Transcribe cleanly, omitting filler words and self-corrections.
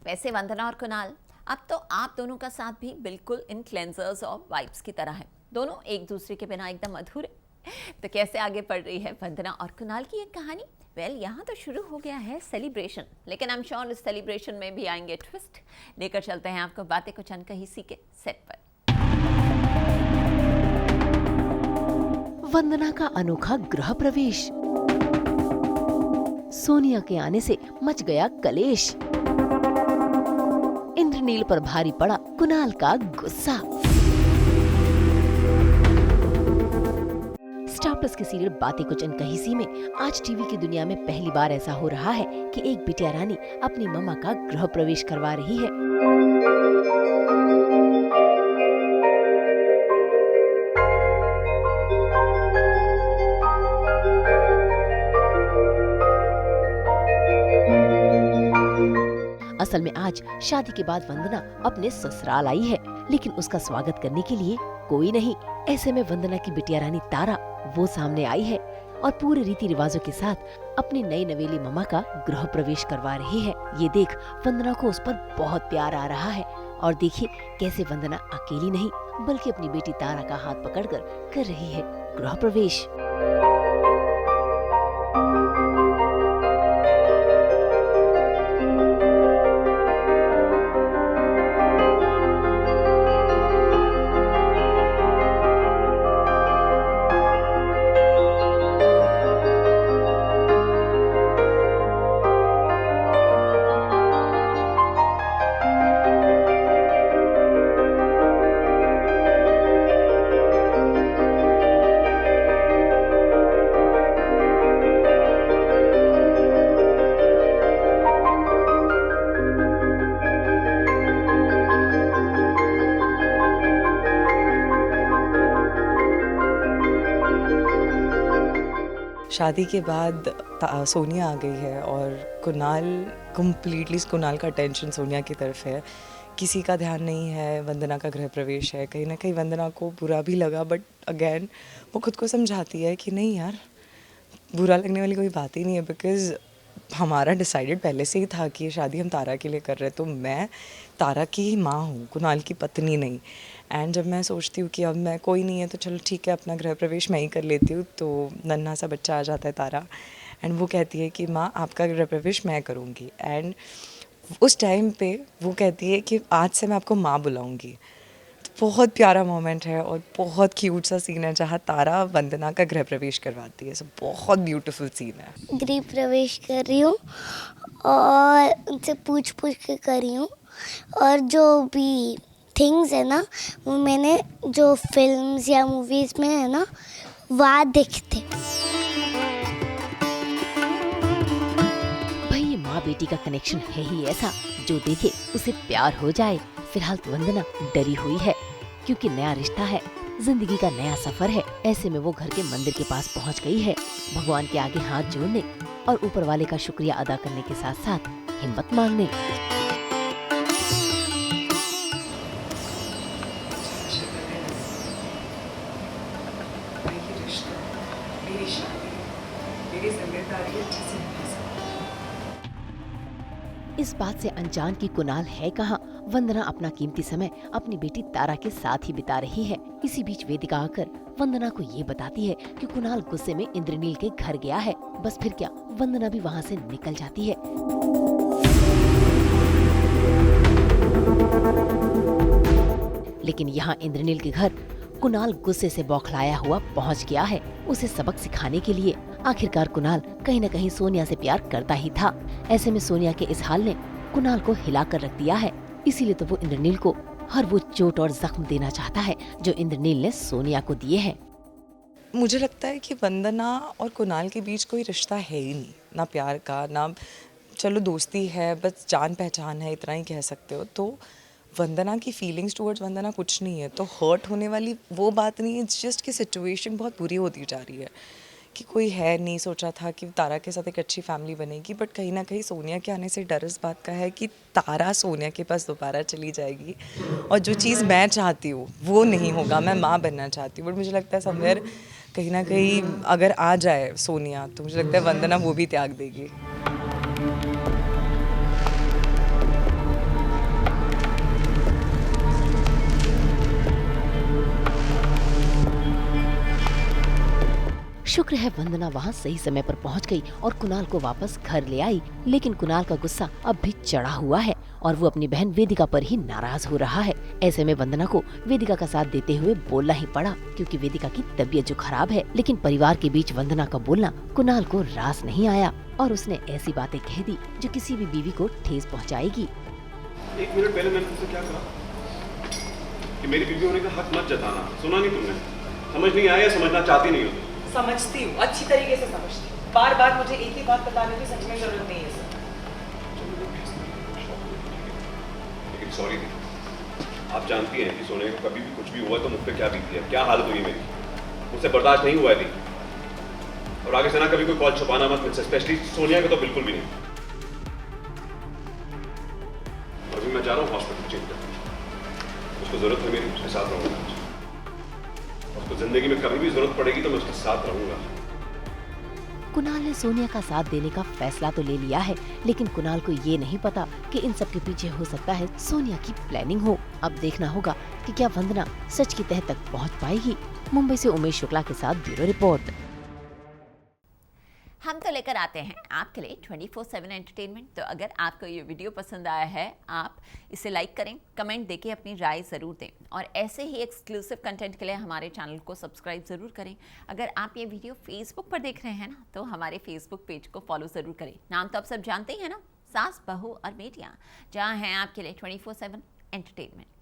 वैसे वंदना और कुणाल, अब तो आप दोनों का साथ भी बिल्कुल इन क्लेंजर्स और वाइब्स की तरह है। दोनों एक दूसरे के बिना एकदम अधूरे। तो कैसे आगे बढ़ रही है वंदना और कुणाल की एक कहानी? यहाँ तो शुरू हो गया है सेलिब्रेशन, लेकिन आई एम श्योर इस सेलिब्रेशन में भी आएंगे ट्विस्ट। लेकर चलते हैं आपको बातें कुछ अनकही सी के सेट पर। वंदना का अनोखा गृह प्रवेश, सोनिया के आने से मच गया कलेश, इंद्रनील पर भारी पड़ा कुणाल का गुस्सा। स्टार प्लस की सीरियल बातें कुछ अनकही सी में आज टीवी की दुनिया में पहली बार ऐसा हो रहा है कि एक बिटिया रानी अपनी मम्मा का गृह प्रवेश करवा रही है। असल में आज शादी के बाद वंदना अपने ससुराल आई है, लेकिन उसका स्वागत करने के लिए कोई नहीं। ऐसे में वंदना की बिटिया रानी तारा वो सामने आई है और पूरे रीति रिवाजों के साथ अपनी नई नवेली मम्मा का गृह प्रवेश करवा रही है। ये देख वंदना को उस पर बहुत प्यार आ रहा है और देखिए कैसे वंदना अकेली नहीं बल्कि अपनी बेटी तारा का हाथ पकड़कर कर रही है गृह प्रवेश। शादी के बाद सोनिया आ गई है और कुणाल का अटेंशन सोनिया की तरफ है। किसी का ध्यान नहीं है, वंदना का गृह प्रवेश है। कहीं ना कहीं वंदना को बुरा भी लगा, बट अगेन वो खुद को समझाती है कि नहीं यार, बुरा लगने वाली कोई बात ही नहीं है, बिकॉज़ हमारा डिसाइडेड पहले से ही था कि ये शादी हम तारा के लिए कर रहे हैं। तो मैं तारा की ही माँ हूँ, कुणाल की पत्नी नहीं। एंड जब मैं सोचती हूँ कि अब मैं कोई नहीं है तो चलो ठीक है, अपना गृह प्रवेश मैं ही कर लेती हूँ, तो नन्हा सा बच्चा आ जाता है तारा एंड वो कहती है कि माँ आपका गृह प्रवेश मैं करूँगी। एंड उस टाइम पे वो कहती है कि आज से मैं आपको माँ बुलाऊँगी। तो बहुत प्यारा मोमेंट है और बहुत क्यूट सा सीन है जहाँ तारा वंदना का गृह प्रवेश करवाती है। सो बहुत ब्यूटीफुल सीन है। गृह प्रवेश कर रही हूँ और उनसे पूछ के कर रही हूँ, और जो भी थिंग्स है ना वो मैंने जो फिल्म्स या मूवीज़ में है ना वहाँ देखते। भाई ये माँ बेटी का कनेक्शन है ही ऐसा जो देखे उसे प्यार हो जाए। फिलहाल तो वंदना डरी हुई है क्योंकि नया रिश्ता है, जिंदगी का नया सफर है। ऐसे में वो घर के मंदिर के पास पहुंच गई है, भगवान के आगे हाथ जोड़ने और ऊपर वाले का शुक्रिया अदा करने के साथ साथ हिम्मत मांगने। इस बात से अनजान की कुणाल है कहाँ, वंदना अपना कीमती समय अपनी बेटी तारा के साथ ही बिता रही है। इसी बीच वेदिका आकर वंदना को ये बताती है कि कुणाल गुस्से में इंद्रनील के घर गया है। बस फिर क्या, वंदना भी वहाँ से निकल जाती है। लेकिन यहाँ इंद्रनील के घर कुणाल गुस्से से बौखलाया हुआ पहुँच गया है उसे सबक सिखाने के लिए। आखिरकार कुणाल कहीं न कहीं सोनिया से प्यार करता ही था। ऐसे में सोनिया के इस हाल ने कुणाल को हिला कर रख दिया है। इसीलिए तो वो इंद्रनील को हर वो चोट और जख्म देना चाहता है जो इंद्रनील ने सोनिया को दिए हैं। मुझे लगता है कि वंदना और कुणाल के बीच कोई रिश्ता है ही नहीं, ना प्यार का, ना चलो दोस्ती है, बस जान पहचान है, इतना ही कह सकते हो। तो वंदना की फीलिंग्स टुवर्ड्स वंदना कुछ नहीं है, तो हर्ट होने वाली वो बात नहीं है। इट्स जस्ट कि सिचुएशन बहुत बुरी होती जा रही है कि कोई है नहीं। सोचा था कि तारा के साथ एक अच्छी फैमिली बनेगी, बट कहीं ना कहीं सोनिया के आने से डर इस बात का है कि तारा सोनिया के पास दोबारा चली जाएगी और जो चीज़ मैं चाहती हूँ वो नहीं होगा। मैं माँ बनना चाहती हूँ, बट मुझे लगता है समवेयर कहीं ना कहीं अगर आ जाए सोनिया तो मुझे लगता है वंदना वो भी त्याग देगी। शुक्र है वंदना वहाँ सही समय पर पहुँच गई और कुणाल को वापस घर ले आई, लेकिन कुणाल का गुस्सा अब भी चढ़ा हुआ है और वो अपनी बहन वेदिका पर ही नाराज हो रहा है। ऐसे में वंदना को वेदिका का साथ देते हुए बोलना ही पड़ा, क्योंकि वेदिका की तबीयत जो खराब है। लेकिन परिवार के बीच वंदना का बोलना कुणाल को रास नहीं आया और उसने ऐसी बातें कह दी जो किसी भी बीवी को ठेस पहुँचाएगी। 1 मिनट पहले मैंने तुमसे क्या कहा कि मेरी बीवी होने का हक मत जताना। सुना नहीं तुमने? समझ नहीं आया, समझना चाहती नहीं हो? समझती हूँ, अच्छी तरीके से समझती हूँ। बार बार मुझे एक ही बात बताने की सच में जरूरत नहीं है सर। लेकिन सॉरी दी, आप जानती हैं कि सोने को कभी भी कुछ भी हुआ तो मुझ पे क्या बीती है, क्या हालत हुई मेरी। मुझसे बर्दाश्त नहीं हुआ है दी, और आगे से ना कभी कोई कॉल छुपाना मत मुझसे, स्पेशली सोनिया को तो बिल्कुल भी नहीं। अभी मैं जा रहा हूँ हॉस्पिटल चेक करने, उसको जरूरत है मेरी, उसके साथ रहूंगा। उसको जिंदगी में कभी भी जरूरत पड़ेगी तो मैं उसके साथ रहूंगा। कुणाल ने सोनिया का साथ देने का फैसला तो ले लिया है, लेकिन कुणाल को ये नहीं पता कि इन सब के पीछे हो सकता है सोनिया की प्लानिंग हो। अब देखना होगा कि क्या वंदना सच की तह तक पहुंच पाएगी। मुंबई से उमेश शुक्ला के साथ ब्यूरो रिपोर्ट। हम तो लेकर आते हैं आपके लिए 24/7 एंटरटेनमेंट। तो अगर आपको ये वीडियो पसंद आया है, आप इसे लाइक करें, कमेंट देके अपनी राय ज़रूर दें, और ऐसे ही एक्सक्लूसिव कंटेंट के लिए हमारे चैनल को सब्सक्राइब ज़रूर करें। अगर आप ये वीडियो फेसबुक पर देख रहे हैं ना, तो हमारे फेसबुक पेज को फॉलो ज़रूर करें। नाम तो आप सब जानते ही हैं ना, सास, बहू और बेटियाँ, जहाँ हैं आपके लिए 24/7 एंटरटेनमेंट।